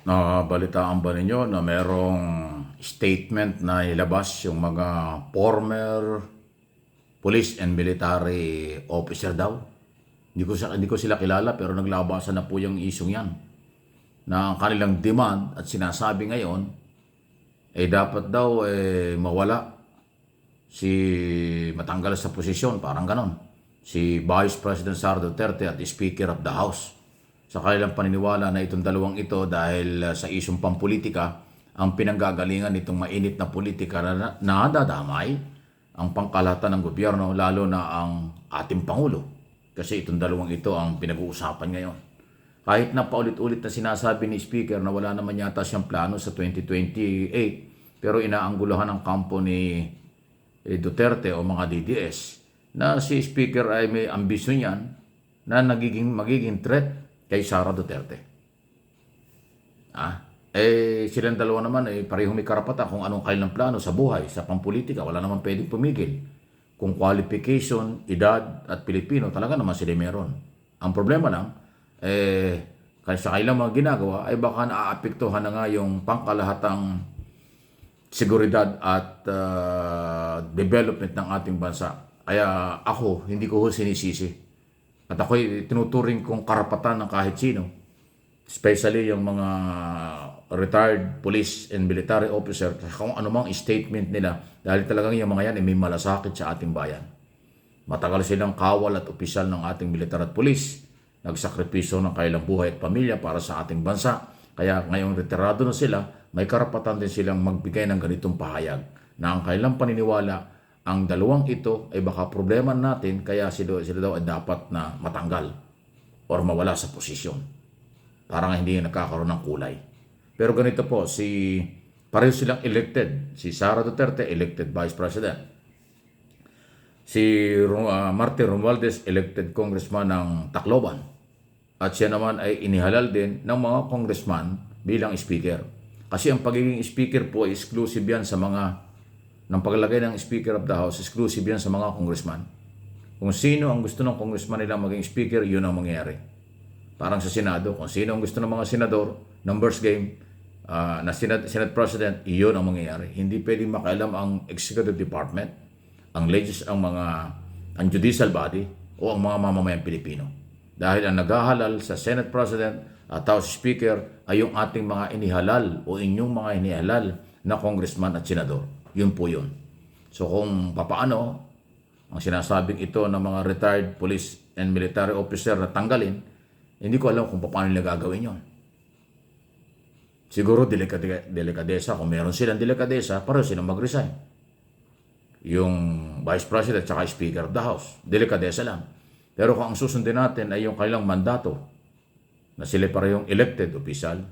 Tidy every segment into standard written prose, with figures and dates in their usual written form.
Nabalitaan ba ninyo na merong statement na ilabas yung mga former police and military officer daw? Hindi ko sila kilala pero naglabasan na po yung isyong yan. Na ang kanilang demand at sinasabi ngayon dapat daw mawala si matanggal sa posisyon, parang ganon. Si Vice President Sara Duterte at Speaker of the House. Sa kanilang paniniwala na itong dalawang ito dahil sa isyong pampolitika ang pinanggagalingan nitong mainit na politika na nadadamay ang pangkalahatan ng gobyerno, lalo na ang ating Pangulo. Kasi itong dalawang ito ang pinag-uusapan ngayon. Kahit na paulit-ulit na sinasabi ni Speaker na wala naman yata siyang plano sa 2028, pero inaangguluhan ng kampo ni Duterte o mga DDS na si Speaker ay may ambisyon yan na magiging threat kay Sara Duterte. Silang dalawa naman parehong may karapatan kung anong kanilang plano sa buhay, sa pampolitika. Wala naman pwedeng pumigil. Kung qualification, edad at Pilipino, talaga naman sila meron. Ang problema lang, kasi sa kanilang mga ginagawa ay baka naaapektuhan na nga yung pangkalahatang seguridad at development ng ating bansa. Kaya ako, hindi ko sinisisi. At ako'y tinuturing kong karapatan ng kahit sino, especially yung mga retired police and military officer, kung anumang statement nila, dahil talagang yung mga yan ay may malasakit sa ating bayan. Matagal silang kawal at opisyal ng ating militar at police, nagsakripisyo ng kailang buhay at pamilya para sa ating bansa. Kaya ngayong retirado na sila, may karapatan din silang magbigay ng ganitong pahayag na ang kailang paniniwala, ang dalawang ito ay baka problema natin, kaya sila daw ay dapat na matanggal or mawala sa posisyon. Parang hindi nakakaroon ng kulay. Pero ganito po, pareho silang elected. Si Sara Duterte, elected Vice President. Si Martin Romualdez, elected congressman ng Tacloban. At siya naman ay inihalal din ng mga congressman bilang speaker. Kasi ang pagiging speaker po ay exclusive yan sa mga, ng paglagay ng Speaker of the House, exclusive yan sa mga congressman. Kung sino ang gusto ng congressman nila maging speaker, yun ang mangyayari. Parang sa Senado, kung sino ang gusto ng mga senador, numbers game, na Senate President, yun ang mangyayari. Hindi pwedeng makialam ang Executive Department, ang Judicial Body, o ang mga mamamayang Pilipino. Dahil ang naghahalal sa Senate President at House Speaker ay yung ating mga inihalal o inyong mga inihalal na congressman at senador. Yun po yun. So kung papaano ang sinasabing ito ng mga retired police and military officer na tanggalin, hindi ko alam kung paano nila gagawin yun. Siguro delikadesa. Kung meron silang delikadesa, pareho silang mag-resign. Yung Vice President at Speaker of the House, delikadesa lang. Pero kung ang susundin natin ay yung kailang mandato, na sila parehong elected official,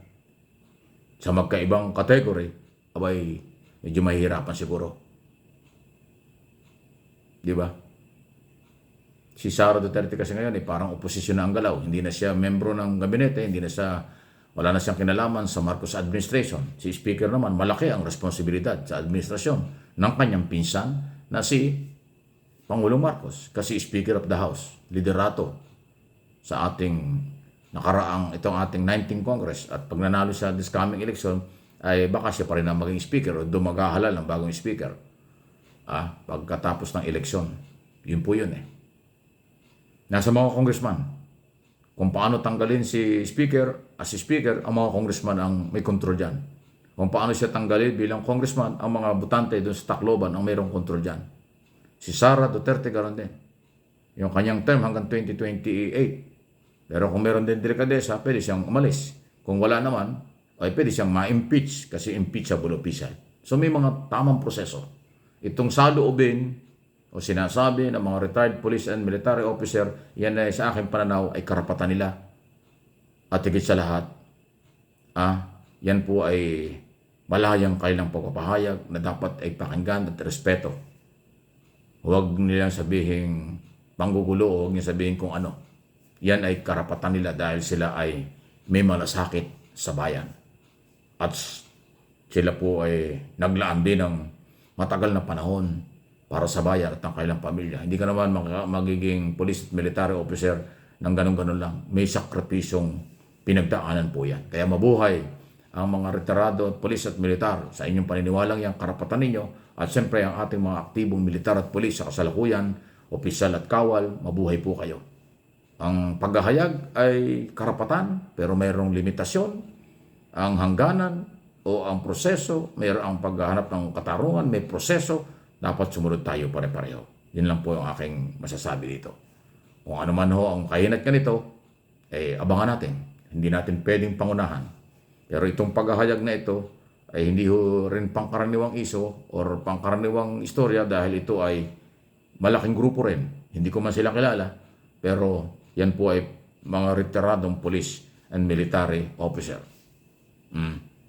sa magkaibang category, abay, medyo mahihirapan siguro. Di ba? Si Sara Duterte kasi ngayon parang oposisyon na ang galaw. Hindi na siya membro ng gabinete, wala na siyang kinalaman sa Marcos administration. Si Speaker naman, malaki ang responsibilidad sa administrasyon ng kanyang pinsan na si Pangulong Marcos. Kasi Speaker of the House, liderato sa ating itong ating 19th Congress. At pag nanalo sa this coming election, ay baka siya pa rin ang maging speaker o dumagahalal ng bagong speaker pagkatapos ng eleksyon. Yun po yun Nasa mga congressman. Kung paano tanggalin si speaker, si speaker, ang mga congressman ang may control dyan. Kung paano siya tanggalin bilang congressman, ang mga butante doon sa Tacloban ang mayroong control dyan. Si Sara Duterte ganoon din. Yung kanyang term hanggang 2028. Pero kung meron din delikadesa, pwede siyang umalis. Kung wala naman, ay pwede siyang ma-impeach kasi impeachable official. So may mga tamang proseso. Itong saloobin o sinasabi ng mga retired police and military officer, yan ay sa aking pananaw ay karapatan nila. At higit sa lahat, yan po ay malayang kailang pagpapahayag na dapat ay pakinggan at respeto. Huwag nilang sabihin panggugulo o huwag nilang sabihin kung ano. Yan ay karapatan nila dahil sila ay may malasakit sa bayan. At sila po ay naglaan din ng matagal na panahon para sa bayan at ng kailang pamilya. Hindi ka naman magiging police at military officer ng ganun-ganun lang. May sakripisyong pinagdaanan po yan. Kaya mabuhay ang mga retirado at pulis at militar. Sa inyong paniniwalang yang karapatan ninyo at siyempre ang ating mga aktibong militar at pulis sa kasalukuyan, opisyal at kawal, mabuhay po kayo. Ang paghahayag ay karapatan pero mayroong limitasyon. Ang hangganan o ang proseso, mayroong ang paghahanap ng katarungan, may proseso, dapat sumunod tayo pare-pareho. Yun lang po yung aking masasabi dito. Kung ano man ho ang kahinat ganito, abangan natin. Hindi natin pwedeng pangunahan. Pero itong paghahayag na ito ay hindi ho rin pangkaraniwang iso or pangkaraniwang istorya dahil ito ay malaking grupo rin. Hindi ko man sila kilala, pero yan po ay mga retiradong police and military officer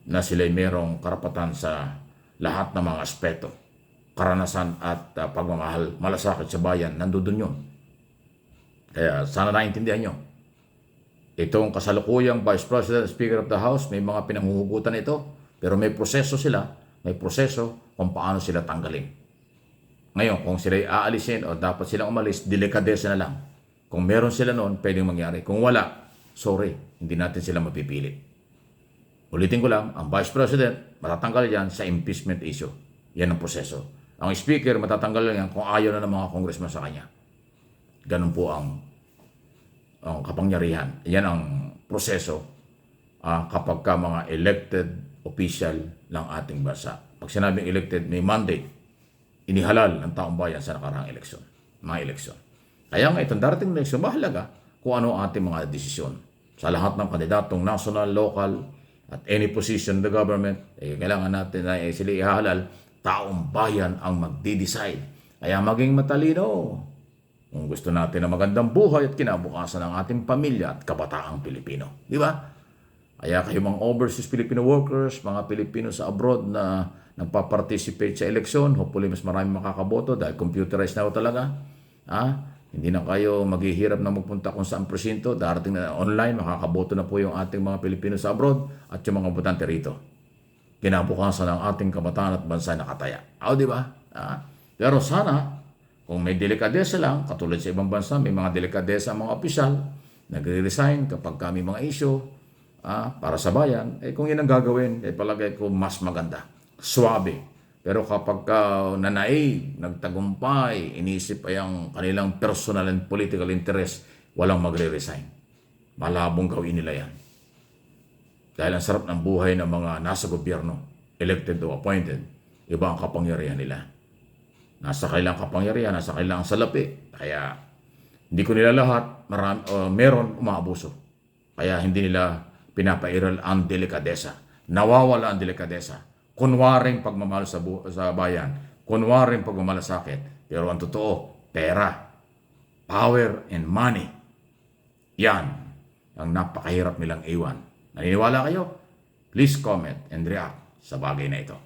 na sila'y merong karapatan sa lahat ng mga aspeto. Karanasan at pagmamahal, malasakit sa bayan, nandun yun. Kaya sana naintindihan nyo. Itong kasalukuyang Vice President, Speaker of the House, may mga pinanghuhugutan ito, pero may proseso sila, may proseso kung paano sila tanggalin. Ngayon, kung sila'y aalisin o dapat silang umalis, delikadesa na lang. Kung meron sila noon, pwedeng mangyari. Kung wala, sorry, hindi natin sila mapipilit. Ulitin ko lang, ang Vice President, matatanggal yan sa impeachment issue. Yan ang proseso. Ang Speaker, matatanggal yan kung ayaw na ng mga congressman sa kanya. Ganun po ang kapangyarihan. Yan ang proseso kapag ka mga elected official ng ating bansa. Pag sinabing elected, may mandate. Inihalal ng taong bayan sa nakaraang eleksyon. Mga eleksyon. Kaya nga itong darating na eleksyon, mahalaga kung ano ang ating mga desisyon. Sa lahat ng kandidatong national, local, at any position in the government, kailangan natin na sila ihahalal, taong bayan ang magdi-decide. Kaya maging matalino. Kung gusto natin na magandang buhay at kinabukasan ng ating pamilya at kabataang Pilipino. Di ba? Kaya kayo mga overseas Filipino workers, mga Pilipino sa abroad na nagpa-participate sa eleksyon, hopefully mas marami makakaboto dahil computerized na talaga. Hindi na kayo maghihirap na magpunta kung saan presinto, darating na online, makakaboto na po yung ating mga Pilipino sa abroad at yung mga botante rito. Kinabukasan ng ating kabataan at bansa nakataya. Di ba? Pero sana, kung may delikadesa lang, katulad sa ibang bansa, may mga delikadesa ang mga opisyal, nagre-resign kapag kami mga issue para sa bayan, kung yun ang gagawin, palagay ko mas maganda. Suwabe. Pero kapag nanaig, nagtagumpay, inisip ay ang kanilang personal and political interest, walang magre-resign. Malabong gawin nila yan. Dahil ang sarap ng buhay ng mga nasa gobyerno, elected o appointed, iba ang kapangyarihan nila. Nasa kailang kapangyarihan, nasa kailang salapi. Kaya hindi ko nila lahat, meron umaabuso. Kaya hindi nila pinapairal ang delikadesa. Nawawala ang delikadesa. Kunwaring pagmamahal sa bayan, kunwaring pagmamalasakit. Pero ang totoo, pera, power, and money. Yan ang napakahirap nilang iwan. Naniniwala kayo? Please comment and react sa bagay na ito.